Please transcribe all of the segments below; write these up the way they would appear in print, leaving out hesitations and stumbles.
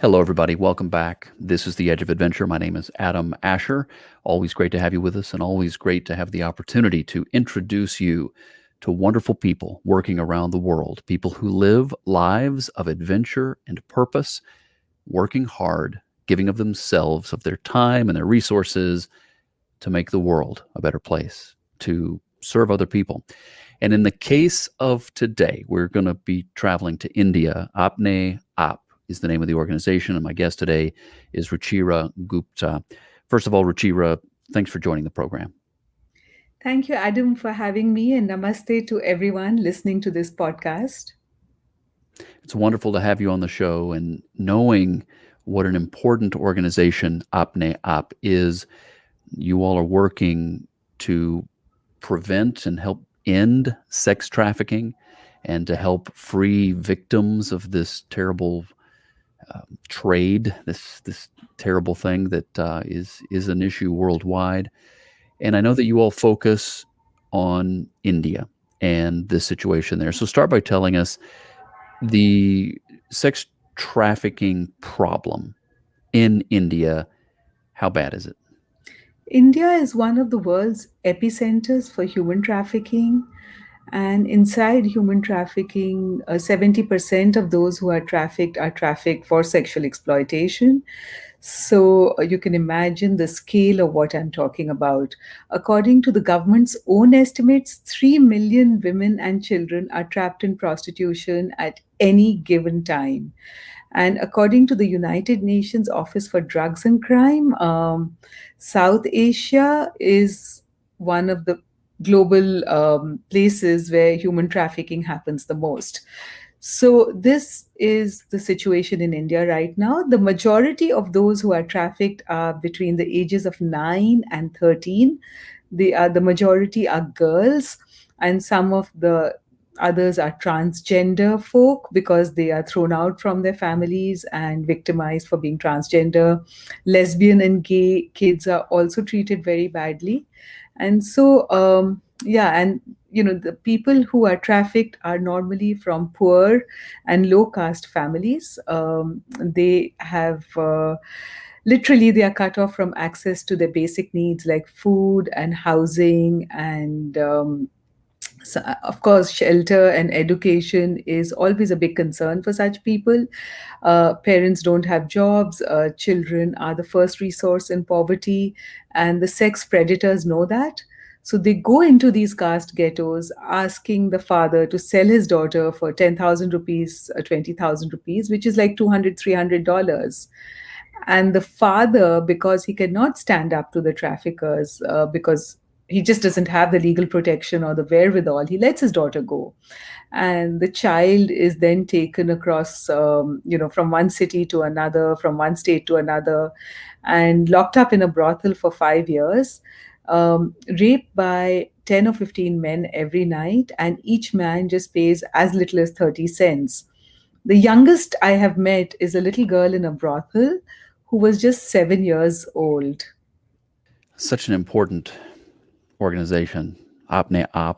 Hello, everybody. Welcome back. This is The Edge of Adventure. My name is Adam Asher. Always great to have you with us, and always great to have the opportunity to introduce you to wonderful people working around the world, people who live lives of adventure and purpose, working hard, giving of themselves, of their time and their resources to make the world a better place, to serve other people. And in the case of today, we're going to be traveling to India. Apne Aap is the name of the organization, and my guest today is Ruchira Gupta. First of all, Ruchira, thanks for joining the program. Thank you, Adam, for having me, and namaste to everyone listening to this podcast. It's wonderful to have you on the show, and knowing what an important organization Apne Aap is. You all are working to prevent and help end sex trafficking and to help free victims of this terrible trade, this terrible thing that is an issue worldwide. And I know that you all focus on India and the situation there. So start by telling us the sex trafficking problem in India. How bad is it? India is one of the world's epicenters for human trafficking. And inside human trafficking, 70% of those who are trafficked for sexual exploitation. So you can imagine the scale of what I'm talking about. According to the government's own estimates, 3 million women and children are trapped in prostitution at any given time. And according to the United Nations Office for Drugs and Crime, South Asia is one of the global places where human trafficking happens the most. So, this is the situation in India right now. The majority of those who are trafficked are between the ages of 9 and 13. The majority are girls, and some of the others are transgender folk because they are thrown out from their families and victimized for being transgender. Lesbian and gay kids are also treated very badly. And so, yeah, and the people who are trafficked are normally from poor and low caste families. They have literally they are cut off from access to their basic needs like food and housing and so, of course, shelter and education is always a big concern for such people. Parents don't have jobs, children are the first resource in poverty, and the sex predators know that. So they go into these caste ghettos asking the father to sell his daughter for 10,000 rupees, 20,000 rupees, which is like $200, $300. And the father, because he cannot stand up to the traffickers, because he just doesn't have the legal protection or the wherewithal, he lets his daughter go. And the child is then taken across, from one city to another, from one state to another, and locked up in a brothel for 5 years, raped by 10 or 15 men every night, and each man just pays as little as 30 cents. The youngest I have met is a little girl in a brothel who was just 7 years old. Such an important organization, Apne Aap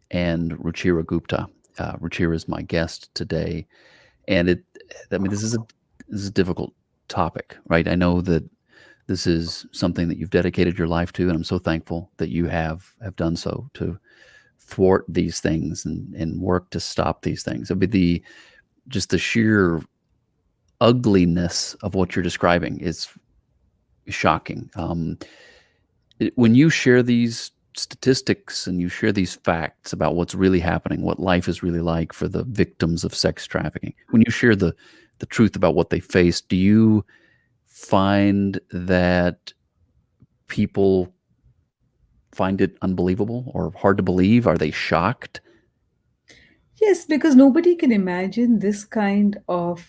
and Ruchira Gupta. Ruchira is my guest today, and this is a difficult topic, right? I know that this is something that you've dedicated your life to, and I'm so thankful that you have done so to thwart these things and work to stop these things. I mean, just the sheer ugliness of what you're describing is shocking. When you share these statistics and you share these facts about what's really happening, what life is really like for the victims of sex trafficking, when you share the truth about what they face, do you find that people find it unbelievable or hard to believe? Are they shocked? Yes, because nobody can imagine this kind of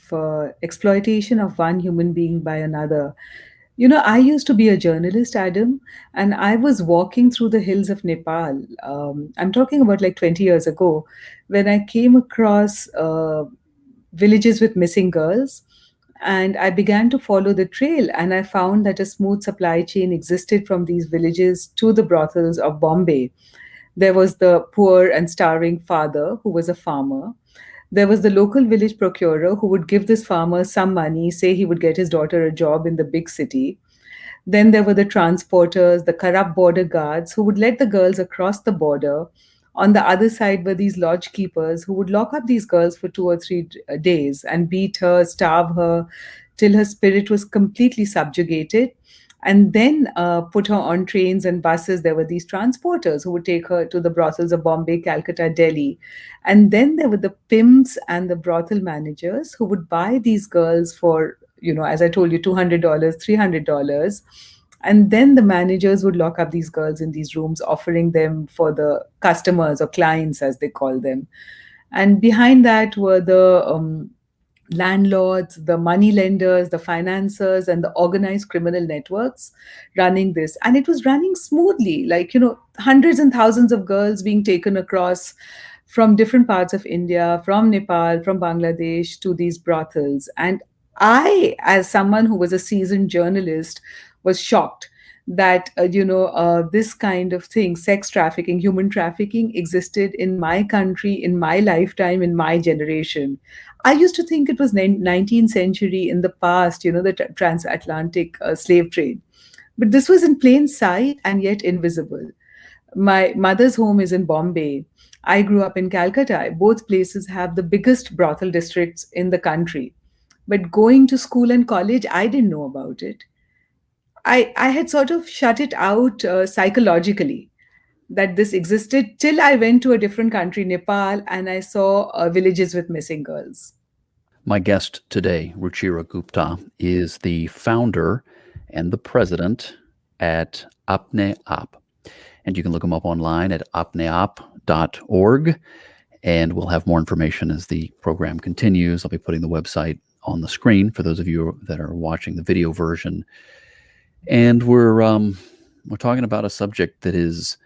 exploitation of one human being by another. I used to be a journalist, Adam, and I was walking through the hills of Nepal. I'm talking about like 20 years ago, when I came across villages with missing girls. And I began to follow the trail, and I found that a smooth supply chain existed from these villages to the brothels of Bombay. There was the poor and starving father who was a farmer. There was the local village procurer who would give this farmer some money, say he would get his daughter a job in the big city. Then there were the transporters, the corrupt border guards who would let the girls across the border. On the other side were these lodge keepers who would lock up these girls for 2 or 3 days and beat her, starve her, till her spirit was completely subjugated. And then put her on trains and buses. There were these transporters who would take her to the brothels of Bombay, Calcutta, Delhi. And then there were the pimps and the brothel managers who would buy these girls for, as I told you, $200, $300. And then the managers would lock up these girls in these rooms, offering them for the customers or clients, as they call them. And behind that were the landlords, the money lenders, the financiers, and the organized criminal networks running this. And it was running smoothly, like, hundreds and thousands of girls being taken across from different parts of India, from Nepal, from Bangladesh to these brothels. And I, as someone who was a seasoned journalist, was shocked that this kind of thing, sex trafficking, human trafficking, existed in my country, in my lifetime, in my generation. I used to think it was 19th century in the past, the transatlantic slave trade. But this was in plain sight and yet invisible. My mother's home is in Bombay. I grew up in Calcutta. Both places have the biggest brothel districts in the country. But going to school and college, I didn't know about it. I had sort of shut it out psychologically, that this existed, till I went to a different country, Nepal, and I saw villages with missing girls. My guest today, Ruchira Gupta, is the founder and the president at Apne Aap. And you can look them up online at apneaap.org. And we'll have more information as the program continues. I'll be putting the website on the screen for those of you that are watching the video version. And we're talking about a subject that is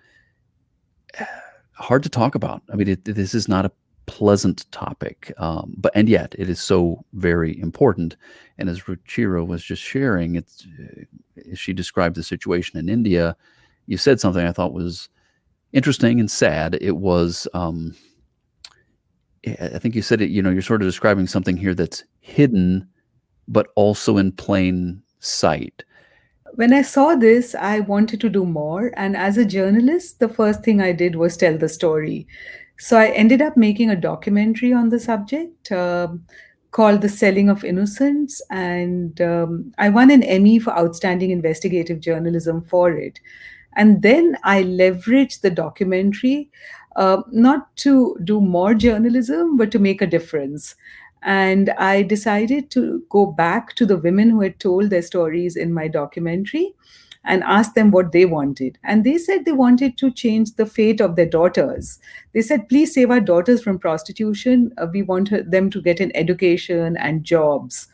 hard to talk about. I mean, this is not a pleasant topic, and yet it is so very important. And as Ruchira was just sharing, she described the situation in India. You said something I thought was interesting and sad. It was, I think you said it. You're sort of describing something here that's hidden, but also in plain sight. When I saw this, I wanted to do more. And as a journalist, the first thing I did was tell the story. So I ended up making a documentary on the subject called The Selling of Innocence. And I won an Emmy for Outstanding Investigative Journalism for it. And then I leveraged the documentary not to do more journalism, but to make a difference. And I decided to go back to the women who had told their stories in my documentary and ask them what they wanted. And they said they wanted to change the fate of their daughters. They said, please save our daughters from prostitution. We want them to get an education and jobs.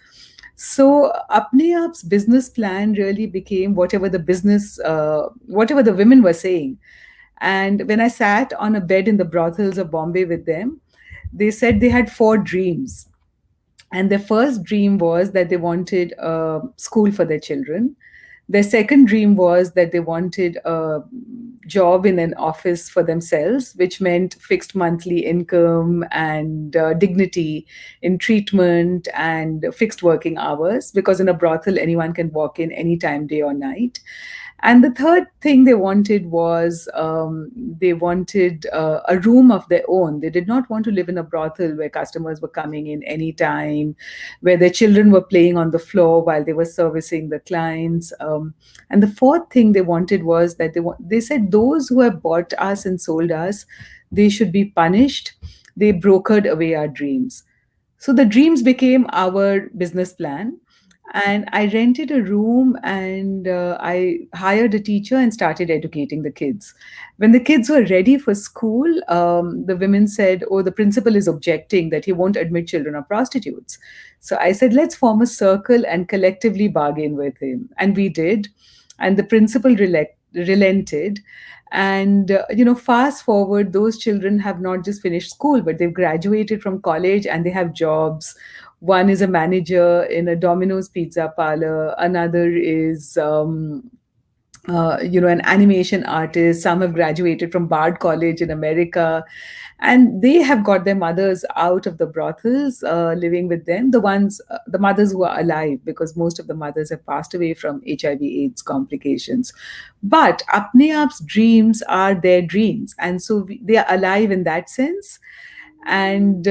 So Apne Aap's business plan really became whatever the women were saying. And when I sat on a bed in the brothels of Bombay with them, they said they had 4 dreams. And their first dream was that they wanted a school for their children. Their second dream was that they wanted a job in an office for themselves, which meant fixed monthly income and dignity in treatment and fixed working hours, because in a brothel, anyone can walk in anytime, day or night. And the third thing they wanted was they wanted a room of their own. They did not want to live in a brothel where customers were coming in anytime, where their children were playing on the floor while they were servicing the clients. And the fourth thing they wanted was that they said those who have bought us and sold us, they should be punished. They brokered away our dreams. So the dreams became our business plan. And I rented a room and I hired a teacher and started educating the kids. When the kids were ready for school, the women said, oh, the principal is objecting that he won't admit children are prostitutes. So I said, let's form a circle and collectively bargain with him. And we did. And the principal relented. And, fast forward, those children have not just finished school, but they've graduated from college and they have jobs. One is a manager in a Domino's pizza parlor. Another is an animation artist. Some have graduated from Bard College in America, and they have got their mothers out of the brothels, living with them. The mothers who are alive, because most of the mothers have passed away from HIV/AIDS complications. But Apne Aap's dreams are their dreams, and so they are alive in that sense. And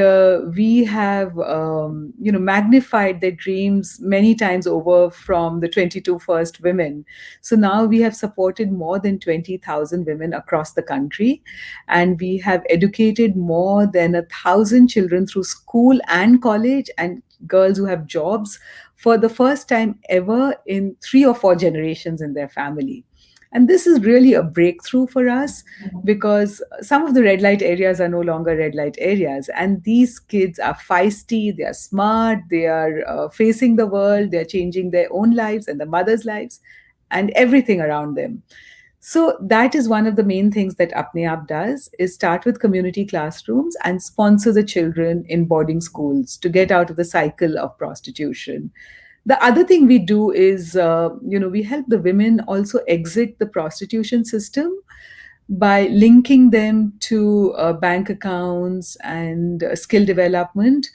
we have magnified their dreams many times over from the 22 first women. So now we have supported more than 20,000 women across the country, and we have educated more than 1,000 children through school and college, and girls who have jobs for the first time ever in 3 or 4 generations in their family. And this is really a breakthrough for us, because some of the red light areas are no longer red light areas. And these kids are feisty, they are smart, they are facing the world, they are changing their own lives and the mothers' lives and everything around them. So that is one of the main things that Apne Aap does, is start with community classrooms and sponsor the children in boarding schools to get out of the cycle of prostitution. The other thing we do is, we help the women also exit the prostitution system by linking them to bank accounts and skill development,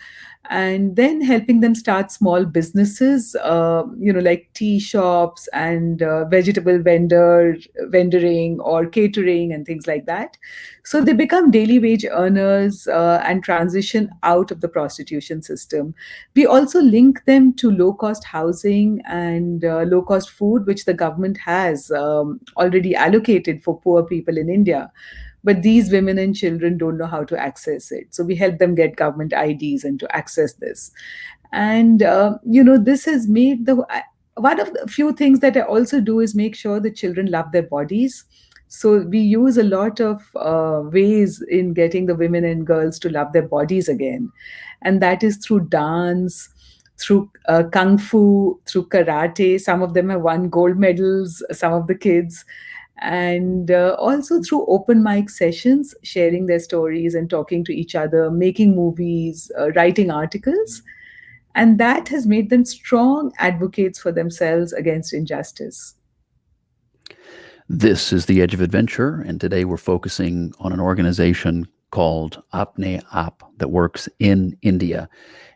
and then helping them start small businesses, like tea shops and vendoring or catering and things like that. So they become daily wage earners and transition out of the prostitution system. We also link them to low cost housing and low cost food, which the government has already allocated for poor people in India. But these women and children don't know how to access it. So we help them get government IDs and to access this. And, this has made one of the few things that I also do is make sure the children love their bodies. So we use a lot of ways in getting the women and girls to love their bodies again. And that is through dance, through kung fu, through karate. Some of them have won gold medals, some of the kids. And also through open mic sessions, sharing their stories and talking to each other, making movies, writing articles. And that has made them strong advocates for themselves against injustice. This is The Edge of Adventure, and today we're focusing on an organization called Apne Aap that works in India.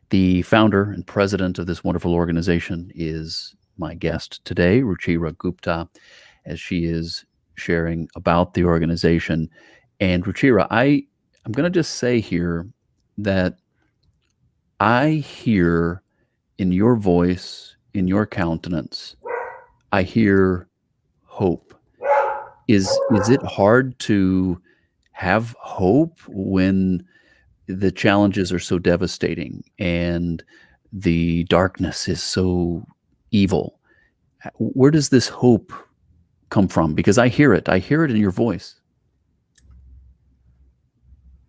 The founder and president of this wonderful organization is my guest today, Ruchira Gupta, as she is sharing about the organization. And Ruchira, I'm going to just say here that I hear in your voice, in your countenance, I hear hope. Is it hard to have hope when the challenges are so devastating and the darkness is so evil? Where does this hope come from? Because I hear it. I hear it in your voice.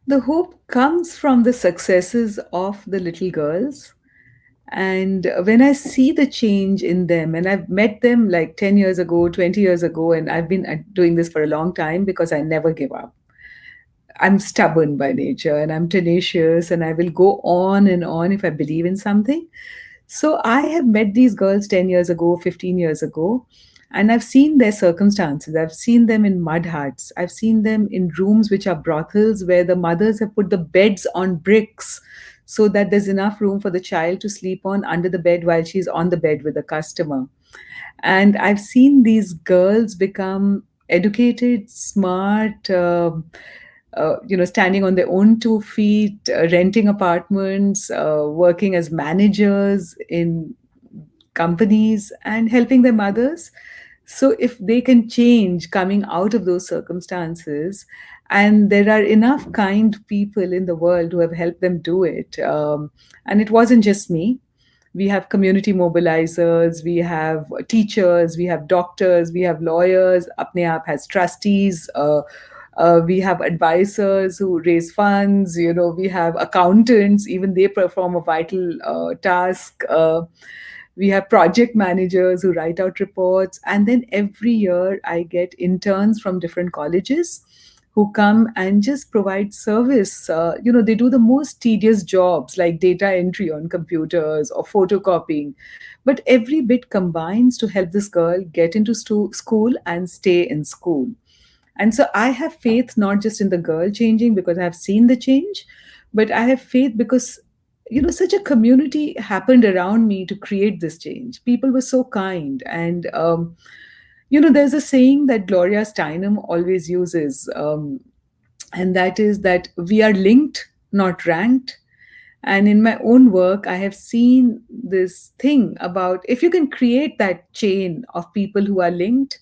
The hope comes from the successes of the little girls. And when I see the change in them, and I've met them like 10 years ago, 20 years ago, and I've been doing this for a long time because I never give up. I'm stubborn by nature and I'm tenacious, and I will go on and on if I believe in something. So I have met these girls 10 years ago, 15 years ago, and I've seen their circumstances. I've seen them in mud huts. I've seen them in rooms which are brothels where the mothers have put the beds on bricks so that there's enough room for the child to sleep on under the bed while she's on the bed with the customer. And I've seen these girls become educated, smart, standing on their own 2 feet, renting apartments, working as managers in companies, and helping their mothers. So, if they can change coming out of those circumstances, and there are enough kind people in the world who have helped them do it, and it wasn't just me. We have community mobilizers, we have teachers, we have doctors, we have lawyers. Apne Aap has trustees. We have advisors who raise funds. We have accountants. Even they perform a vital task. We have project managers who write out reports. And then every year, I get interns from different colleges who come and just provide service. They do the most tedious jobs like data entry on computers or photocopying, but every bit combines to help this girl get into school and stay in school. And so I have faith not just in the girl changing because I've seen the change, but I have faith because such a community happened around me to create this change. People were so kind. And there's a saying that Gloria Steinem always uses, and that is that we are linked, not ranked. And in my own work, I have seen this thing about if you can create that chain of people who are linked,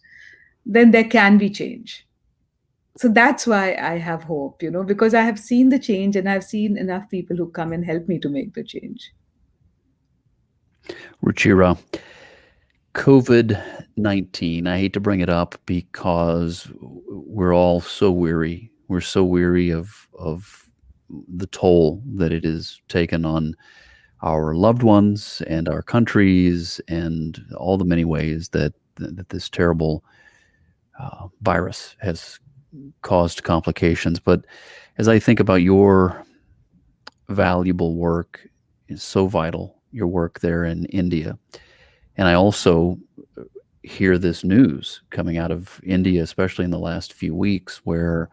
then there can be change. So that's why I have hope, because I have seen the change and I've seen enough people who come and help me to make the change. Ruchira, COVID 19, I hate to bring it up because we're all so weary. We're so weary of the toll that it has taken on our loved ones and our countries and all the many ways that this terrible virus has caused complications. But as I think about your valuable work, is so vital, your work there in India, and I also hear this news coming out of India, especially in the last few weeks, where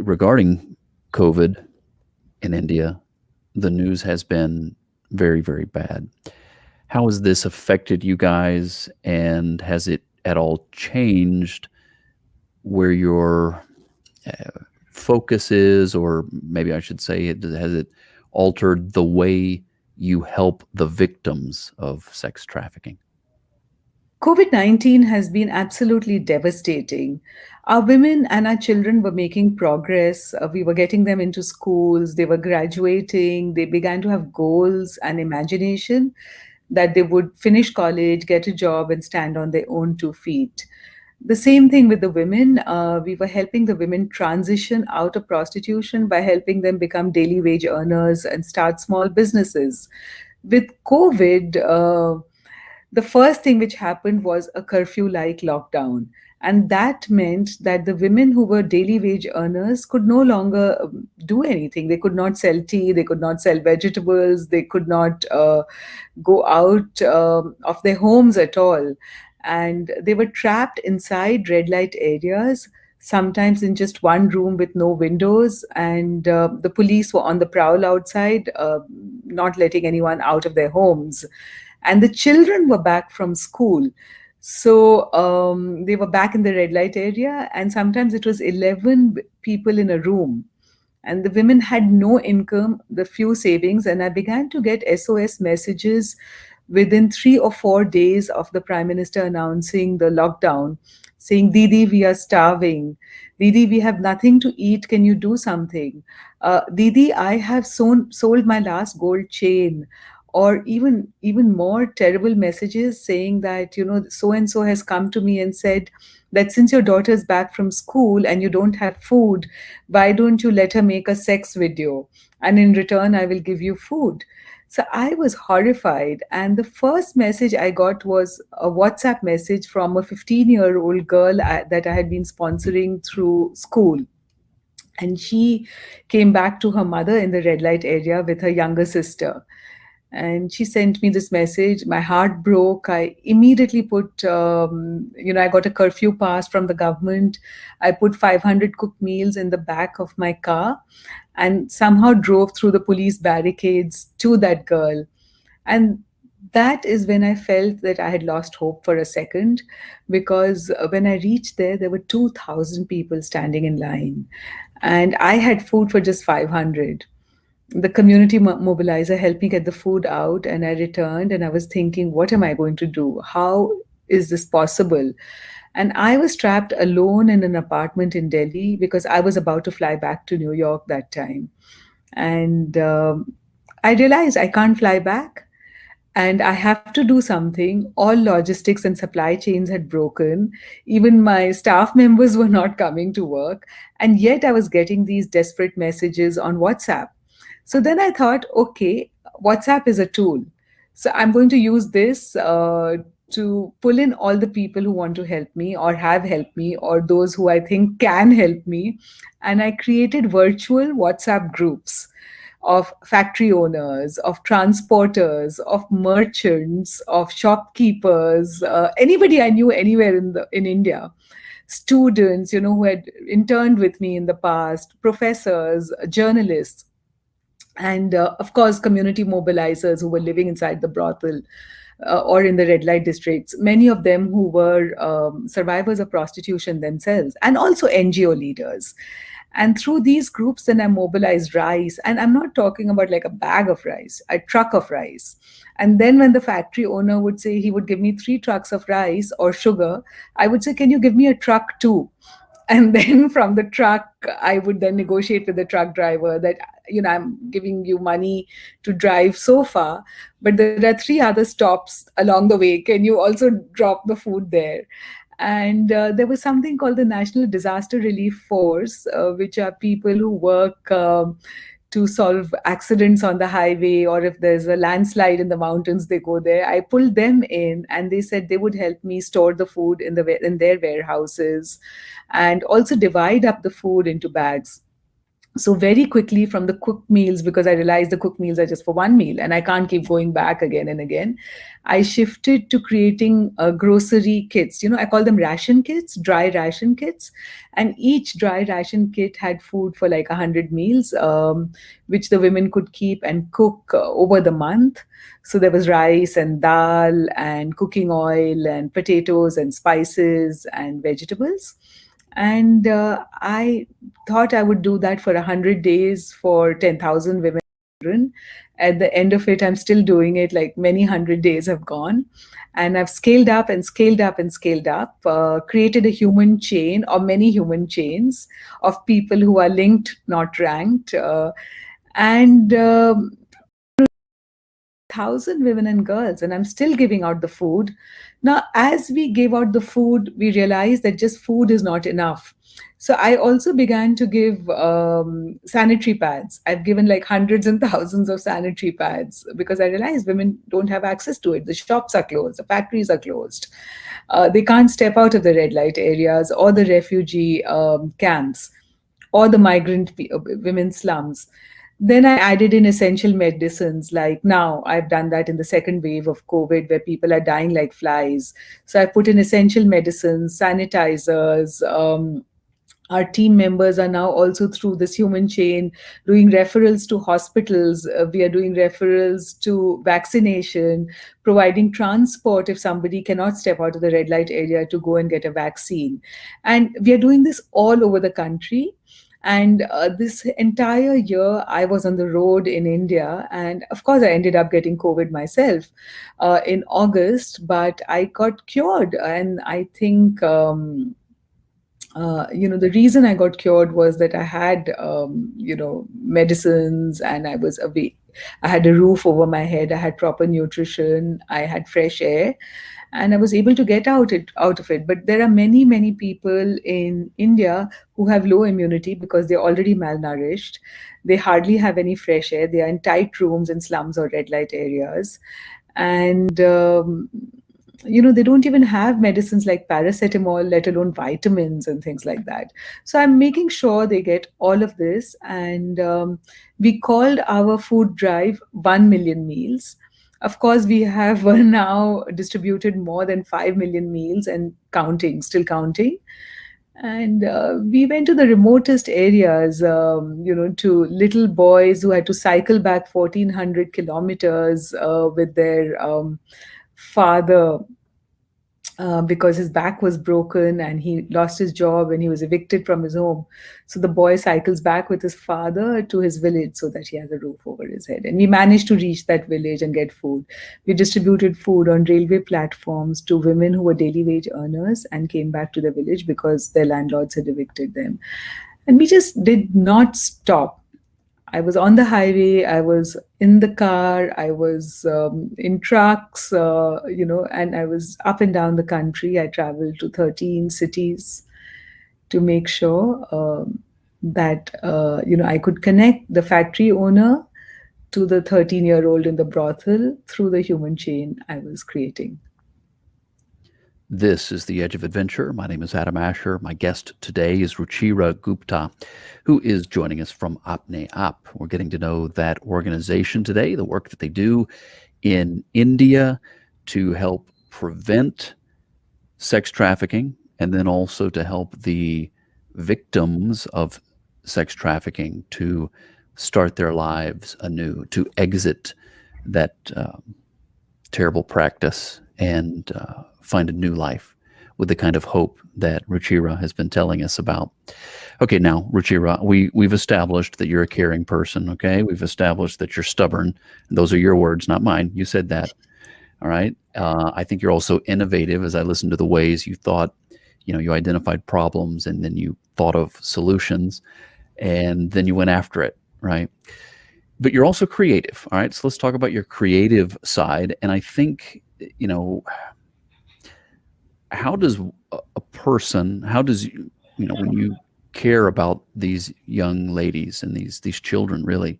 regarding COVID in India, the news has been very, very bad. How has this affected you guys, and has it at all changed where your focus is, or maybe I should say, has it altered the way you help the victims of sex trafficking? COVID 19 has been absolutely devastating. Our women and our children were making progress. We were getting them into schools, they were graduating, they began to have goals and imagination that they would finish college, get a job, and stand on their own 2 feet. The same thing with the women. We were helping the women transition out of prostitution by helping them become daily wage earners and start small businesses. With COVID, the first thing which happened was a curfew like lockdown. And that meant that the women who were daily wage earners could no longer do anything. They could not sell tea, they could not sell vegetables, they could not go out of their homes at all. And they were trapped inside red light areas, sometimes in just one room with no windows. And the police were on the prowl outside, not letting anyone out of their homes. And the children were back from school. So they were back in the red light area, and sometimes it was 11 people in a room. And the women had no income, the few savings, and I began to get SOS messages within 3 or 4 days of the Prime Minister announcing the lockdown, saying, Didi, we are starving. Didi, we have nothing to eat. Can you do something? Didi, I have sold my last gold chain. Or even more terrible messages saying that, so and so has come to me and said that since your daughter is back from school and you don't have food, why don't you let her make a sex video? And in return, I will give you food. So I was horrified. And the first message I got was a WhatsApp message from a 15-year-old girl that I had been sponsoring through school. And she came back to her mother in the red light area with her younger sister. And she sent me this message. My heart broke. I immediately put, I got a curfew pass from the government. I put 500 cooked meals in the back of my car and somehow drove through the police barricades to that girl. And that is when I felt that I had lost hope for a second, because when I reached there, there were 2,000 people standing in line. And I had food for just 500. The community mobilizer helped me get the food out, and I returned and I was thinking, what am I going to do? How is this possible? And I was trapped alone in an apartment in Delhi because I was about to fly back to New York that time. And I realized I can't fly back and I have to do something. All logistics and supply chains had broken. Even my staff members were not coming to work. And yet I was getting these desperate messages on WhatsApp. So then I thought, okay, WhatsApp is a tool. So I'm going to use this to pull in all the people who want to help me or have helped me or those who I think can help me. And I created virtual WhatsApp groups of factory owners, of transporters, of merchants, of shopkeepers, anybody I knew anywhere in India, students, who had interned with me in the past, professors, journalists, and of course community mobilizers who were living inside the brothel or in the red light districts, many of them who were survivors of prostitution themselves, and also NGO leaders. And through these groups, then I mobilized rice. And I'm not talking about like a bag of rice, a truck of rice. And then when the factory owner would say he would give me 3 trucks of rice or sugar, I would say, can you give me a truck too? And then from the truck, I would then negotiate with the truck driver that, I'm giving you money to drive so far, but there are 3 other stops along the way. Can you also drop the food there? And there was something called the National Disaster Relief Force, which are people who work to solve accidents on the highway, or if there's a landslide in the mountains, they go there. I pulled them in, and they said they would help me store the food in their warehouses, and also divide up the food into bags. So very quickly, from the cooked meals, because I realized the cooked meals are just for one meal and I can't keep going back again and again, I shifted to creating grocery kits. I call them ration kits, dry ration kits. And each dry ration kit had food for like 100 meals, which the women could keep and cook over the month. So there was rice and dal and cooking oil and potatoes and spices and vegetables. And I thought I would do that for 100 days for 10,000 women and children. At the end of it, I'm still doing it, like many 100 days have gone. And I've scaled up and scaled up and scaled up, created a human chain or many human chains of people who are linked, not ranked. And 1,000 women and girls, and I'm still giving out the food. Now, as we gave out the food, we realized that just food is not enough. So I also began to give sanitary pads. I've given like hundreds and thousands of sanitary pads because I realized women don't have access to it. The shops are closed, the factories are closed. They can't step out of the red light areas or the refugee camps or the women's slums. Then I added in essential medicines. Like now, I've done that in the second wave of COVID where people are dying like flies. So I put in essential medicines, sanitizers. Our team members are now also through this human chain doing referrals to hospitals. We are doing referrals to vaccination, providing transport if somebody cannot step out of the red light area to go and get a vaccine. And we are doing this all over the country. And this entire year, I was on the road in India. And of course, I ended up getting COVID myself in August, but I got cured. And I think, the reason I got cured was that I had, medicines, and I was away. I had a roof over my head. I had proper nutrition. I had fresh air, and I was able to get out of it. But there are many, many people in India who have low immunity because they're already malnourished. They hardly have any fresh air. They are in tight rooms in slums or red light areas, and they don't even have medicines like paracetamol, let alone vitamins and things like that. So I'm making sure they get all of this. And we called our food drive 1 million meals. Of course, we have now distributed more than 5 million meals and counting, still counting. And we went to the remotest areas, to little boys who had to cycle back 1,400 kilometers with their father because his back was broken and he lost his job and he was evicted from his home. So the boy cycles back with his father to his village so that he has a roof over his head. And we managed to reach that village and get food. We distributed food on railway platforms to women who were daily wage earners and came back to the village because their landlords had evicted them. And we just did not stop. I was on the highway, I was in the car, I was in trucks, and I was up and down the country. I traveled to 13 cities to make sure that, I could connect the factory owner to the 13-year-old in the brothel through the human chain I was creating. This is The Edge of Adventure. My name is Adam Asher. My guest today is Ruchira Gupta, who is joining us from Apne App. We're getting to know that organization today, the work that they do in India to help prevent sex trafficking, and then also to help the victims of sex trafficking to start their lives anew, to exit that terrible practice and find a new life with the kind of hope that Ruchira has been telling us about. Okay, now, Ruchira, we've established that you're a caring person, okay? We've established that you're stubborn. Those are your words, not mine. You said that. All right. I think you're also innovative as I listened to the ways you thought, you identified problems and then you thought of solutions and then you went after it. Right. But you're also creative. All right. So let's talk about your creative side. And I think, how does a person, how does when you care about these young ladies and these children really,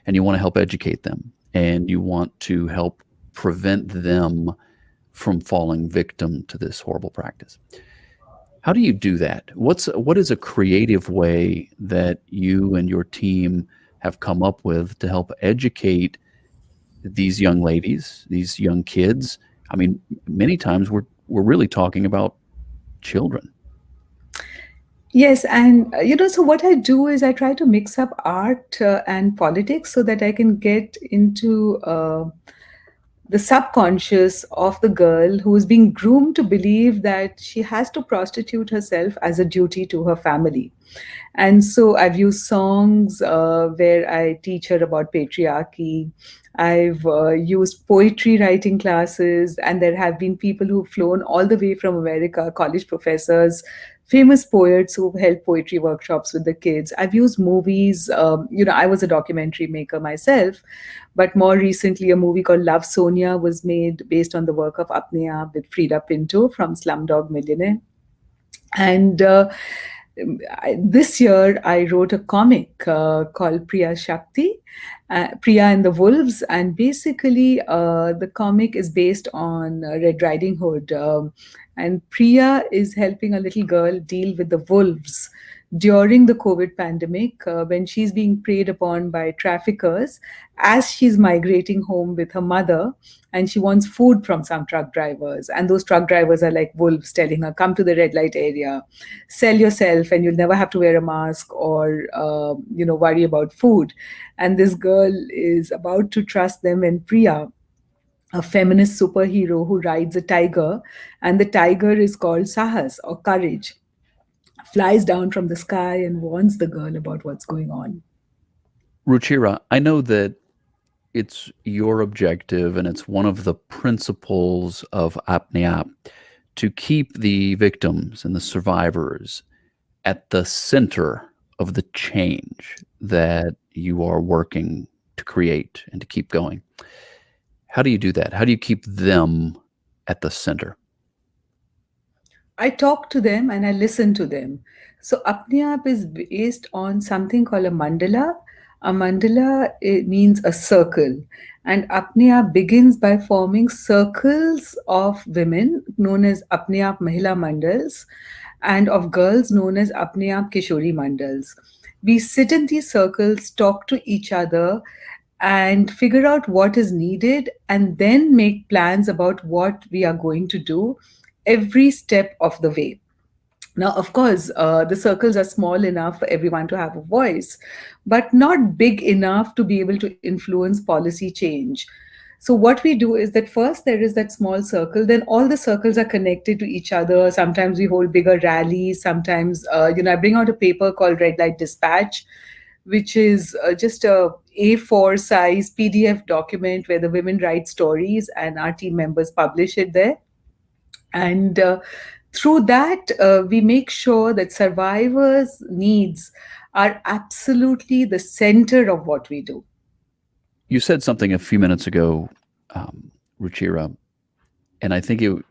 and you want to help educate them and you want to help prevent them from falling victim to this horrible practice. How do you do that? What is a creative way that you and your team have come up with to help educate these young ladies, these young kids? I mean, many times we're really talking about children. Yes, and so what I do is I try to mix up art and politics so that I can get into the subconscious of the girl who is being groomed to believe that she has to prostitute herself as a duty to her family. And so I've used songs where I teach her about patriarchy. I've used poetry writing classes, and there have been people who've flown all the way from America, college professors, famous poets who've held poetry workshops with the kids. I've used movies. I was a documentary maker myself, but more recently, a movie called Love Sonia was made based on the work of Apne Aap with Frida Pinto from Slumdog Millionaire. And this year, I wrote a comic called Priya Shakti, Priya and the Wolves. And basically, the comic is based on Red Riding Hood. And Priya is helping a little girl deal with the wolves during the COVID pandemic when she's being preyed upon by traffickers as she's migrating home with her mother, and she wants food from some truck drivers, and those truck drivers are like wolves telling her, come to the red light area, sell yourself and you'll never have to wear a mask or worry about food. And this girl is about to trust them, and Priya, a feminist superhero who rides a tiger, and the tiger is called Sahas or courage, flies down from the sky and warns the girl about what's going on. Ruchira, I know that it's your objective and it's one of the principles of apnea to keep the victims and the survivors at the center of the change that you are working to create and to keep going. How do you do that? How do you keep them at the center? I talk to them and I listen to them. So Apne is based on something called a mandala. A mandala, it means a circle. And Apne begins by forming circles of women known as Apne Mahila Mandals and of girls known as Apne Kishori Mandals. We sit in these circles, talk to each other, and figure out what is needed, and then make plans about what we are going to do every step of the way. Now, of course, the circles are small enough for everyone to have a voice, but not big enough to be able to influence policy change. So, what we do is that first there is that small circle, then all the circles are connected to each other. Sometimes we hold bigger rallies. Sometimes, I bring out a paper called Red Light Dispatch, which is just a A4 size PDF document where the women write stories and our team members publish it there. And through that, we make sure that survivors' needs are absolutely the center of what we do. You said something a few minutes ago, Ruchira, and I think you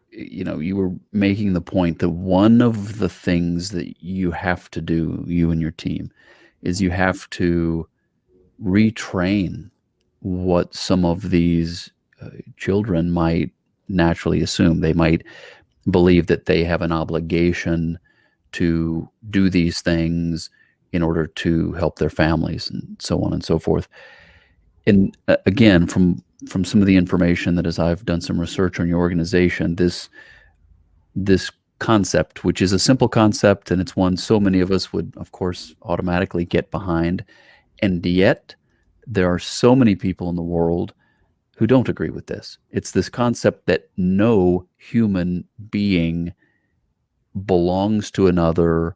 were making the point that one of the things that you have to do, you and your team, is you have to retrain what some of these children might naturally assume. They might believe that they have an obligation to do these things in order to help their families and so on and so forth. And again, from some of the information that, as I've done some research on your organization, this concept, which is a simple concept and it's one so many of us would, of course, automatically get behind, and yet there are so many people in the world who don't agree with this. It's this concept that no human being belongs to another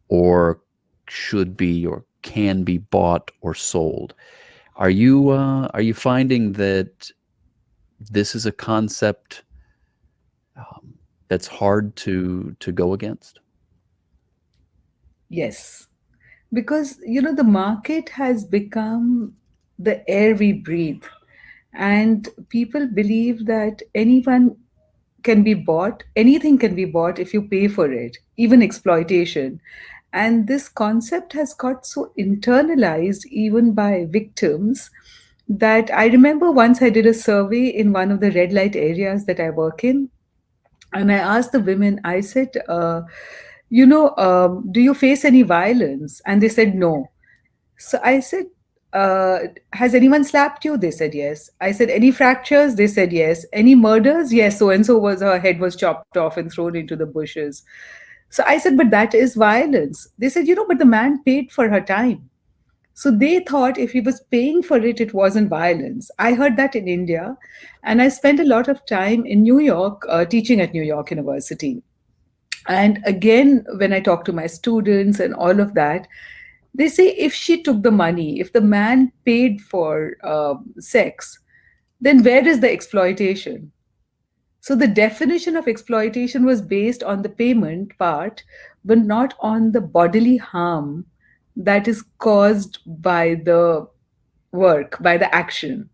or should be or can be bought or sold. Are you finding that this is a concept that's hard to go against? Yes, because the market has become the air we breathe, and people believe that anyone can be bought, anything can be bought if you pay for it, even exploitation. And this concept has got so internalized even by victims that I remember once I did a survey in one of the red light areas that I work in. And I asked the women, I said, do you face any violence? And they said, no. So I said, has anyone slapped you? They said yes. I said, any fractures? They said yes. Any murders? Yes. So and so was her head was chopped off and thrown into the bushes. So I said, but that is violence. They said, but the man paid for her time. So they thought if he was paying for it, it wasn't violence. I heard that in India. And I spent a lot of time in New York, teaching at New York University. And again, when I talk to my students and all of that, they say if she took the money, if the man paid for sex, then where is the exploitation? So the definition of exploitation was based on the payment part, but not on the bodily harm that is caused by the work, by the action.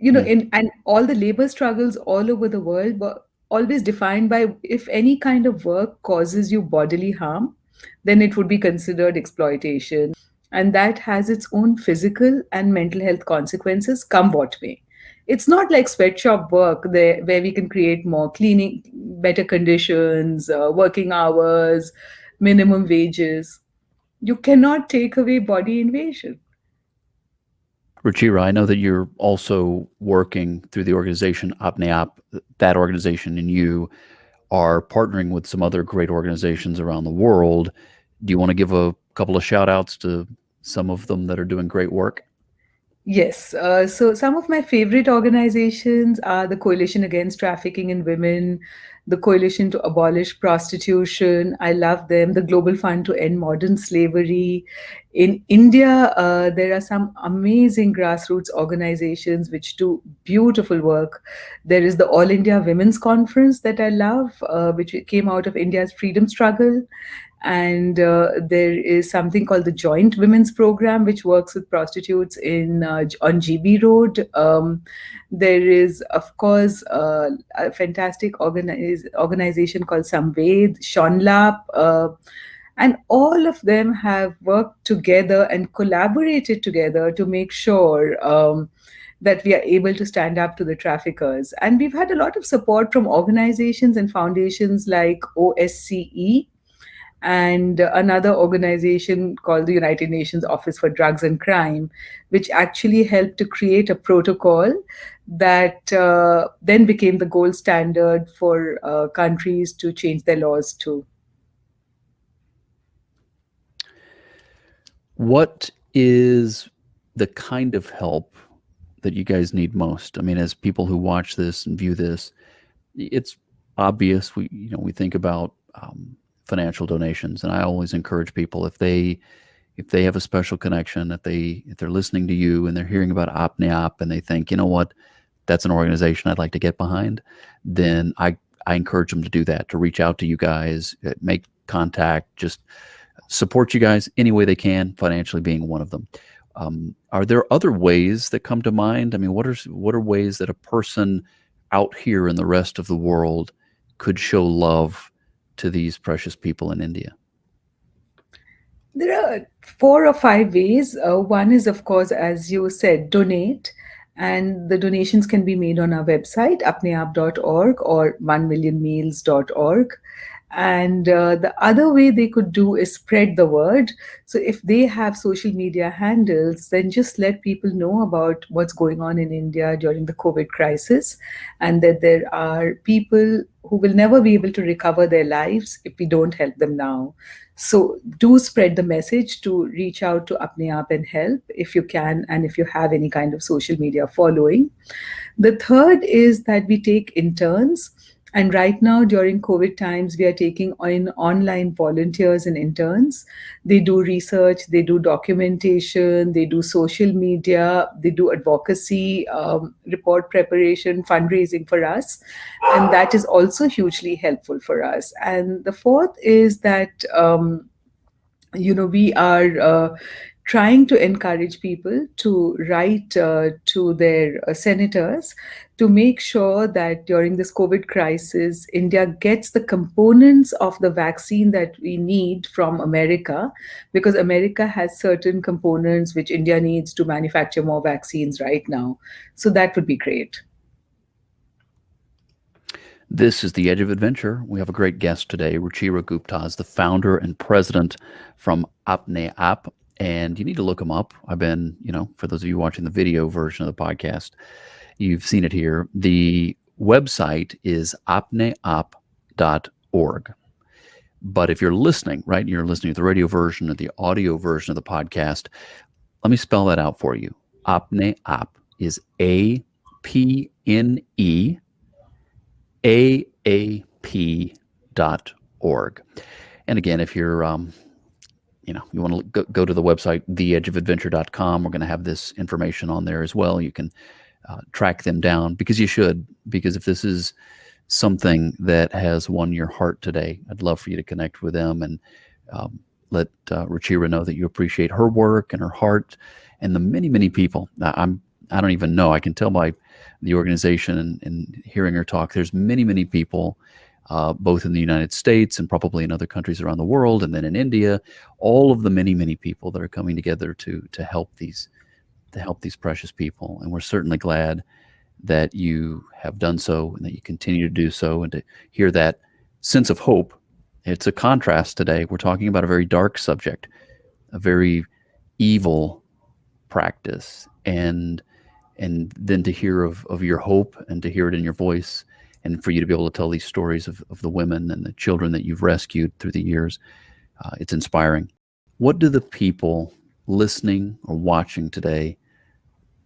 Mm. In and all the labor struggles all over the world were always defined by if any kind of work causes you bodily harm, then it would be considered exploitation. And that has its own physical and mental health consequences, come what may. It's not like sweatshop work there, where we can create more cleaning, better conditions, working hours, minimum wages. You cannot take away body invasion. Ruchira, I know that you're also working through the organization OpneOp. That organization and you are partnering with some other great organizations around the world. Do you want to give a couple of shout outs to some of them that are doing great work? Yes. So some of my favorite organizations are the Coalition Against Trafficking in Women, the Coalition to Abolish Prostitution. I love them. The Global Fund to End Modern Slavery. In India, there are some amazing grassroots organizations which do beautiful work. There is the All India Women's Conference that I love, which came out of India's freedom struggle. And there is something called the Joint Women's Program, which works with prostitutes in on GB Road. There is, of course, a fantastic organization called Samved, Shonlap, and all of them have worked together and collaborated together to make sure that we are able to stand up to the traffickers. And we've had a lot of support from organizations and foundations like OSCE, and another organization called the United Nations Office for Drugs and Crime, which actually helped to create a protocol that then became the gold standard for countries to change their laws to. What is the kind of help that you guys need most? I mean, as people who watch this and view this, it's obvious. We think about financial donations, and I always encourage people if they have a special connection, if they're listening to you and they're hearing about OpneOp and they think, you know what, that's an organization I'd like to get behind, then I encourage them to do that, to reach out to you guys, make contact, just support you guys any way they can, financially being one of them. Are there other ways that come to mind? I mean, what are ways that a person out here in the rest of the world could show love to these precious people in India? There are 4 or 5 ways. One is, of course, as you said, donate. And the donations can be made on our website, apneaap.org or 1millionmeals.org. And the other way they could do is spread the word. So if they have social media handles, then just let people know about what's going on in India during the COVID crisis, and that there are people who will never be able to recover their lives if we don't help them now. So do spread the message to reach out to Apne Aap and help if you can, and if you have any kind of social media following. The third is that we take interns. And right now, during COVID times, we are taking on online volunteers and interns. They do research, they do documentation, they do social media, they do advocacy, report preparation, fundraising for us. And that is also hugely helpful for us. And the fourth is that we are trying to encourage people to write to their senators to make sure that during this COVID crisis, India gets the components of the vaccine that we need from America, because America has certain components which India needs to manufacture more vaccines right now. So that would be great. This is The Edge of Adventure. We have a great guest today. Ruchira Gupta is the founder and president from Apne App, and you need to look them up. I've been, for those of you watching the video version of the podcast, you've seen it here. The website is apneapp.org. But if you're listening, right, you're listening to the radio version or the audio version of the podcast, let me spell that out for you. Apne App is APNE aap.org. And again, if you're, you want to go to the website, theedgeofadventure.com, we're going to have this information on there as well. You can track them down, because you should, because if this is something that has won your heart today, I'd love for you to connect with them and let Ruchira know that you appreciate her work and her heart and the many, many people. I don't even know. I can tell by the organization and hearing her talk, there's many, many people, both in the United States and probably in other countries around the world, and then in India, all of the many, many people that are coming together to help these precious people. And we're certainly glad that you have done so and that you continue to do so, and to hear that sense of hope. It's a contrast today. We're talking about a very dark subject, a very evil practice, and then to hear of your hope and to hear it in your voice, and for you to be able to tell these stories of the women and the children that you've rescued through the years, it's inspiring. What do the people listening or watching today,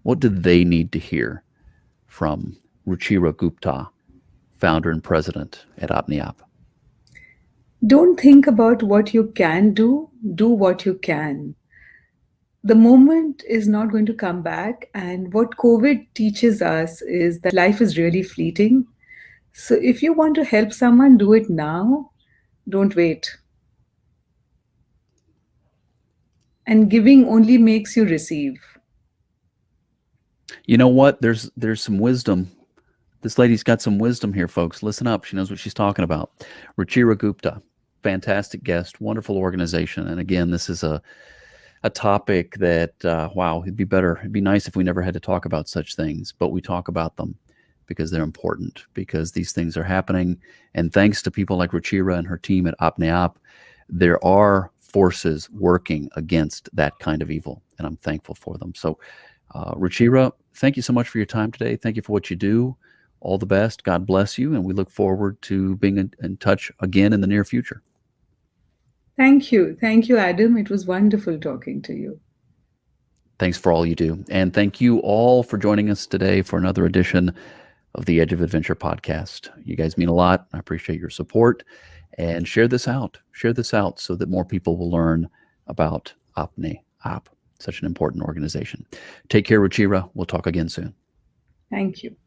what do they need to hear from Ruchira Gupta, founder and president at Apne App? Don't think about what you can do what you can. The moment is not going to come back. And what COVID teaches us is that life is really fleeting. So if you want to help someone, do it now. Don't wait. And giving only makes you receive. You know what? There's some wisdom. This lady's got some wisdom here, folks. Listen up. She knows what she's talking about. Ruchira Gupta, fantastic guest, wonderful organization. And again, this is a topic that, wow, it'd be nice if we never had to talk about such things, but we talk about them because they're important, because these things are happening. And thanks to people like Ruchira and her team at Apne App, there are forces working against that kind of evil, and I'm thankful for them. So, Ruchira, thank you so much for your time today. Thank you for what you do. All the best. God bless you, and we look forward to being in touch again in the near future. Thank you. Thank you, Adam. It was wonderful talking to you. Thanks for all you do. And thank you all for joining us today for another edition of the Edge of Adventure podcast. You guys mean a lot. I appreciate your support. And share this out. Share this out so that more people will learn about Apne App, such an important organization. Take care, Ruchira. We'll talk again soon. Thank you.